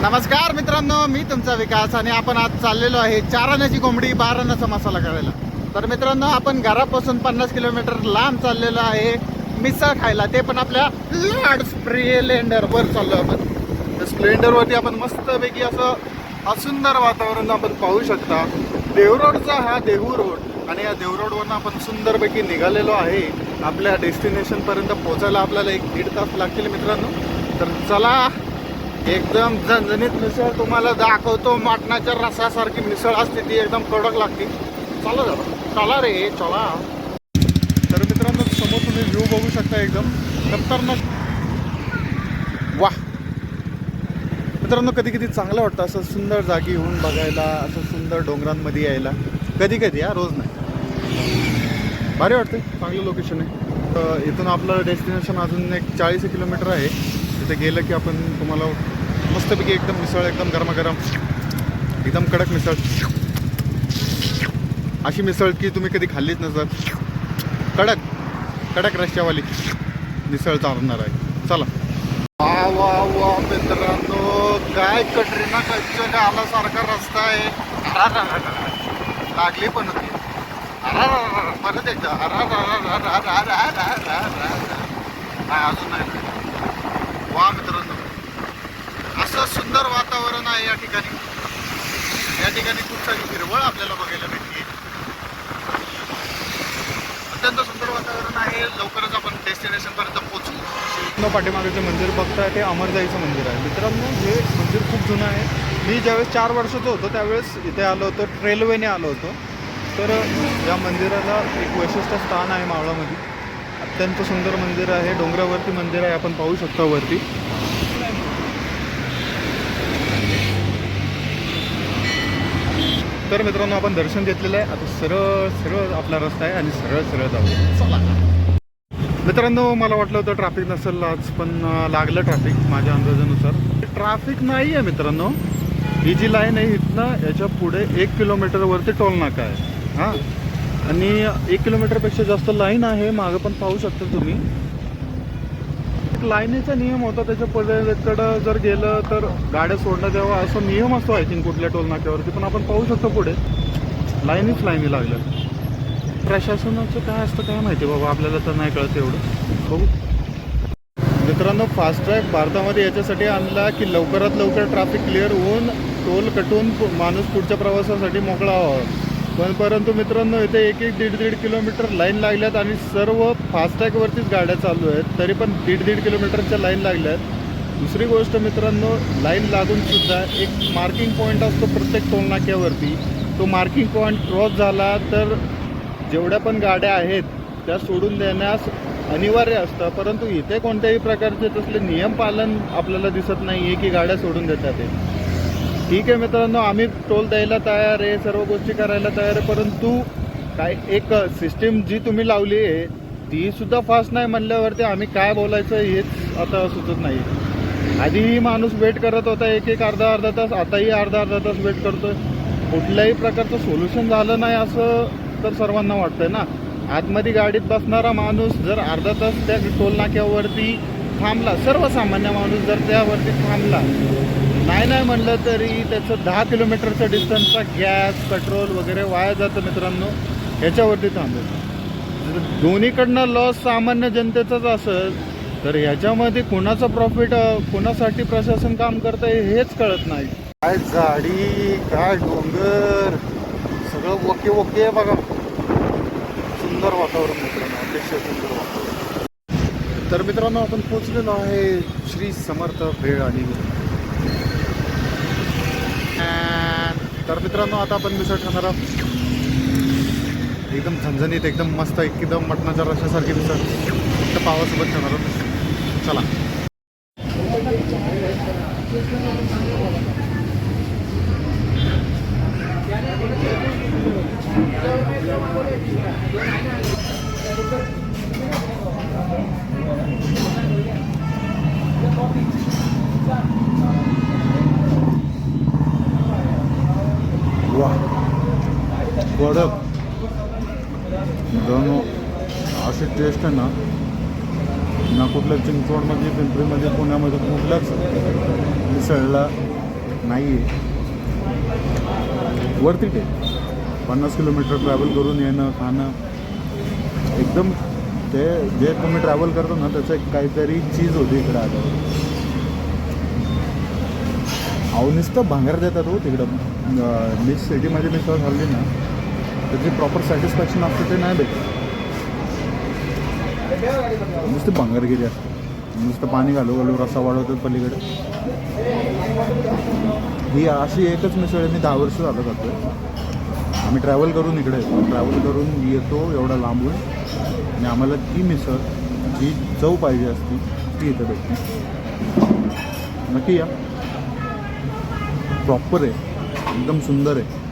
नमस्कार मित्रांनो, मी तुमचा विकास आणि आपण आज चाललेलो आहे चाराण्याची कोंबडी बाराण्याचा मसाला करायला. तर मित्रांनो, आपण घरापासून 50 किलोमीटर लांब चाललेलो आहे मिसळ खायला, ते पण आपल्या लाड स्प्लेंडरवर चाललो आपण. त्या स्प्लेंडरवरती आपण मस्तपैकी असं सुंदर वातावरण आपण पाहू शकता. देहू हा देहू रोड आणि या देहू रोडवरून आपण सुंदरपैकी निघालेलो आहे. आपल्या डेस्टिनेशनपर्यंत पोहोचायला आपल्याला 1-1.5 तास लागतील मित्रांनो. तर चला, एकदम झणझणीत मिसळ तुम्हाला दाखवतो. मटणाच्या रसासारखी मिसळ असते, ती एकदम कडक लागते. चला चला रे चला. तर मित्रांनो, समोर तुम्ही व्ह्यू बघू शकता, एकदम खतरनाक. वाह मित्रांनो, कधी कधी चांगलं वाटतं असं सुंदर जागी येऊन बघायला, असं सुंदर डोंगरांमध्ये यायला. कधी कधी रोज नाही. भारी वाटते, चांगलं लोकेशन आहे. इथून आपलं डेस्टिनेशन अजून एक 40 किलोमीटर आहे. तिथे गेलं की आपण तुम्हाला मस्तपैकी एकदम मिसळ, एकदम गरमागरम, एकदम कडक मिसळ, अशी मिसळ की तुम्ही कधी खाल्लीच नसत. कडक कडक रश्श्यावाली मिसळ चालणार आहे. चला. वा वा वा मित्रांनो, काय कटरीना कैफच्या आल्यासारखा रस्ता आहे. लागली पण होती. परत एकदा अजून नाही. वा मित्रांनो, असं सुंदर वातावरण आहे या ठिकाणी. या ठिकाणी खूप सारी हिरवळ आपल्याला बघायला भेटते. अत्यंत सुंदर वातावरण आहे. लवकरच आपण डेस्टिनेशनपर्यंत पोहोचू. पाठीमागे जे मंदिर बघताय ते अमरजाईचं मंदिर आहे मित्रांनो. हे मंदिर खूप जुनं आहे. मी ज्यावेळेस 4 वर्षाचं होतो त्यावेळेस इथे आलो होतो, रेल्वेने आलो होतो. तर या मंदिराला एक वैशिष्ट्य स्थान आहे मावळामध्ये. अत्यंत सुंदर मंदिर आहे. डोंगरावरती मंदिर आहे, आपण पाहू शकता वरती. तर मित्रांनो, आपण दर्शन घेतलेलं आहे. आता सरळ सरळ आपला रस्ता आहे आणि सरळ सरळ जाऊ. चला मित्रांनो, मला वाटलं होतं ट्रॅफिक नसेल आज, पण लागलं ट्रॅफिक माझ्या अंदाजानुसार. ट्रॅफिक नाही आहे मित्रांनो. ही जी लाईन आहे इथनं याच्या पुढे 1 किलोमीटरवरती टोल नाका आहे. हां, आणि 1 किलोमीटरपेक्षा जास्त लाईन आहे मागं, पण पाहू शकता तुम्ही. एक लाईनीचा नियम होता, त्याच्या पलीकडं जर गेलं तर गाड्या सोडणं द्यावा, असा नियम असतो आय थिंक कुठल्या टोल नाक्यावरती. पण आपण पाहू शकतो पुढे लाईनीच लाईनी लागल्या. प्रशासनाचं काय असतं काय माहिती बाबा, आपल्याला तर नाही कळत एवढं. बघू मित्रांनो, फास्ट्रॅग भारतामध्ये याच्यासाठी आणला की लवकरात लवकर ट्रॅफिक क्लिअर होऊन टोल कटून माणूस पुढच्या प्रवासासाठी मोकळा व्हावा. परंतु मित्रांनो, इथे 1-1, 1.5 किलोमीटर लाईन लागल्यात आणि सर्व फास्टॅगवरतीच गाड्या चालू आहेत. तरी पण 1.5 किलोमीटरच्या लाईन लागल्यात. दुसरी गोष्ट मित्रांनो, लाईन लागून सुद्धा एक मार्किंग पॉईंट असतो प्रत्येक टोलनाक्यावरती. तो मार्किंग पॉईंट क्रॉस झाला तर जेवढ्या पण गाड्या आहेत त्या सोडून देण्यास अनिवार्य असतं. परंतु इथे कोणत्याही प्रकारचे तसले नियम पालन आपल्याला दिसत नाही आहे की गाड्या सोडून देतात ते. ठीक आहे मित्रांनो, आम्ही टोल द्यायला तयार आहे, सर्व गोष्टी करायला तयार आहे. परंतु काय एक सिस्टीम जी तुम्ही लावली आहे ती सुद्धा फास्ट नाही म्हणल्यावरती आम्ही काय बोलायचं हेच आता सुचत नाही. आधीही माणूस वेट करत होता 1-1, अर्धा तास, आताही अर्धा तास वेट करतोय. कुठल्याही प्रकारचं सोल्युशन झालं नाही असं तर सर्वांना वाटतंय ना. आतमध्ये गाडीत बसणारा माणूस जर अर्धा तास त्या टोल नाक्यावरती थांबला, सर्वसामान्य माणूस जर त्यावरती थांबला, नाही म्हणलं तरी त्याचं 10 किलोमीटरच्या डिस्टन्सचा गॅस, पेट्रोल वगैरे वाया जातं मित्रांनो ह्याच्यावरती थांबलं. दोन्हीकडनं लॉस सामान्य जनतेचाच असेल तर ह्याच्यामध्ये कुणाचं प्रॉफिट, कुणासाठी प्रशासन काम करतं हेच कळत नाही. काय झाडी, काय डोंगर, सगळं ओके ओके बघा. सुंदर वातावरण मित्रांनो, अतिशय सुंदर वातावरण. तर मित्रांनो, आपण पोचलेलो आहे श्री समर्थ भेळ आणि. तर मित्रांनो, आता आपण मिसळ खाणार आहोत. एकदम झणझणीत, एकदम मस्त, एकदम मटणाच्या रशासारखी मिसळ फक्त पावासोबत खाणार आहोत. चला. वा, कडक दोन अशी टेस्ट आहे ना कुठल्या चिंचवडमध्ये, पिंपरीमध्ये, पुण्यामध्ये कुठल्याच मिसळला नाही आहे, वरती ते 50 किलोमीटर ट्रॅव्हल करून येणं खाणं एकदम ते जे तुम्ही ट्रॅव्हल करतो ना त्याचं एक काहीतरी चीज होती इकडे आल्यावर. अहो नुसतं भांगार देतात हो तिकडं. मी सिटीमध्ये मिसळ खाल्ली ना त्याची प्रॉपर सॅटिस्फॅक्शन असतं ते नाही भेटत. नुसतं भांगारगिरी असते, नुसतं पाणी घालू घालू रस्सा वाढवतात पलीकडे. ही अशी एकच मिसळ आहे, मी 10 वर्ष झालं जातो. आम्ही ट्रॅव्हल करून इकडे येतो, ट्रॅव्हल करून येतो एवढा लांबून आणि आम्हाला ती मिसळ जी चव पाहिजे असती ती इथं भेटते. नक्की या, प्रॉपर आहे, एकदम सुंदर आहे,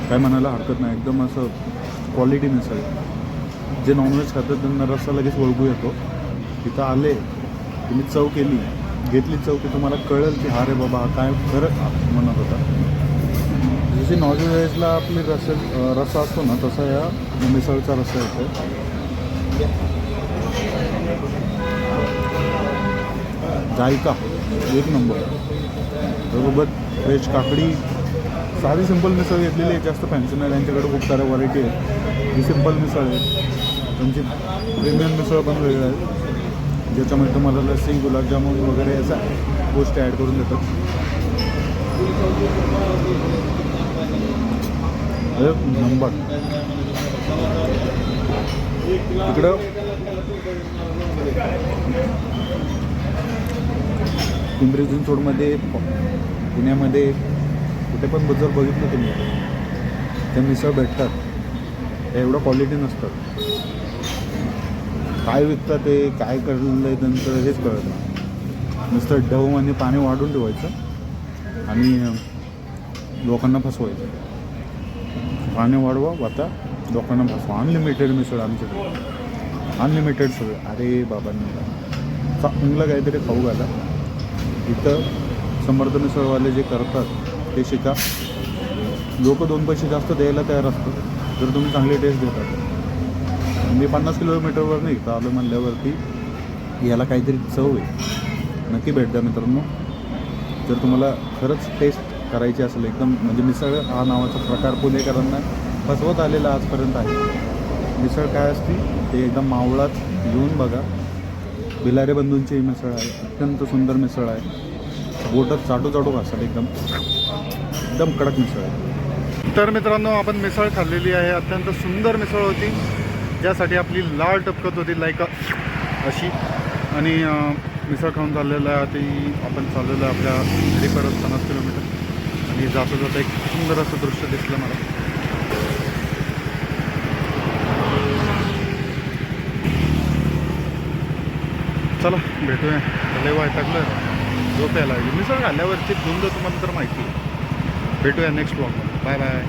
काय म्हणायला हरकत नाही. एकदम असं क्वालिटी मिसळ आहे. जे नॉनव्हेज खातात त्यांना रस्सा लगेच ओळखू येतो. तिथं आले तुम्ही चव केली घेतली चव की तुम्हाला कळेल की हा रे बाबा हा काय खरं म्हणत होता. जशी नॉनव्हेजला आपली रस्सा असतो ना तसा या मिसळचा रस्सा येतो. जायका एक नंबर. बरोबर व्हेज काकडी. साधी सिंपल मिसळ घेतलेली आहे, जास्त फॅन्सी नाही. त्यांच्याकडे खूप साऱ्या व्हरायटी आहेत. ही सिंपल मिसळ आहे, त्यांची प्रीमियम मिसळ पण वेगळं आहे ज्याच्यामध्ये तुम्हाला लस्सी गुलाबजामुन वगैरे अशा गोष्टी ॲड करून देतात. नंबर. इकडं पिंपरी चिंचवडमध्ये पुण्यामध्ये कुठे पण जर बघितलं तुम्ही त्या मिसळ भेटतात त्या एवढं क्वालिटी नसतात. काय विकतात ते काय करलं आहे त्यांचं हेच कळत नाही. नुसतं डव आणि पाणी वाढून ठेवायचं आणि लोकांना फसवायचं. पाणी वाढवा आता लोकांना फसवा. अनलिमिटेड मिसळ आमच्याकडे, अनलिमिटेड सगळं. अरे बाबांनी चांगलं काहीतरी खाऊ घाला. इथं समर्थ मिसळवाले जे करतात ते शिका. लोक 2 पैसे जास्त द्यायला तयार असतात जर तुम्ही चांगली टेस्ट देतात. मी 50 किलोमीटरवर नाही इथं आलो म्हणल्यावरती याला काहीतरी चव आहे. नक्की भेट द्या मित्रांनो. जर तुम्हाला खरंच टेस्ट करायची असेल एकदम म्हणजे मिसळ हा नावाचा प्रकार पुणेकरांना फसवत आलेला आजपर्यंत आहे. मिसळ काय असते ते एकदम मावळात येऊन बघा. बिलारे बंधूंची मिसळ आहे, अत्यंत सुंदर मिसळ आहे. बोटात चाटू चाटू घासाल एकदम एकदम कडक मिसळ आहे. तर मित्रांनो आपण मिसळ खाल्लेली आहे, अत्यंत सुंदर मिसळ होती ज्यासाठी आपली लाळ टपकत होती लाईक अशी. आणि मिसळ खाऊन चाललेलं आहे ती आपण चाललेलं आहे आपल्या घरी परत 50 किलोमीटर. आणि जाता जाता एक सुंदर असं दृश्य दिसलं मला. चला भेटूया. लय वैतागलं, झोप यायला लागली. मिसळ खाल्ल्यावरची धुंद तुम्हाला तर माहिती आहे. भेटूया नेक्स्ट ब्लॉगमध्ये. Bye bye.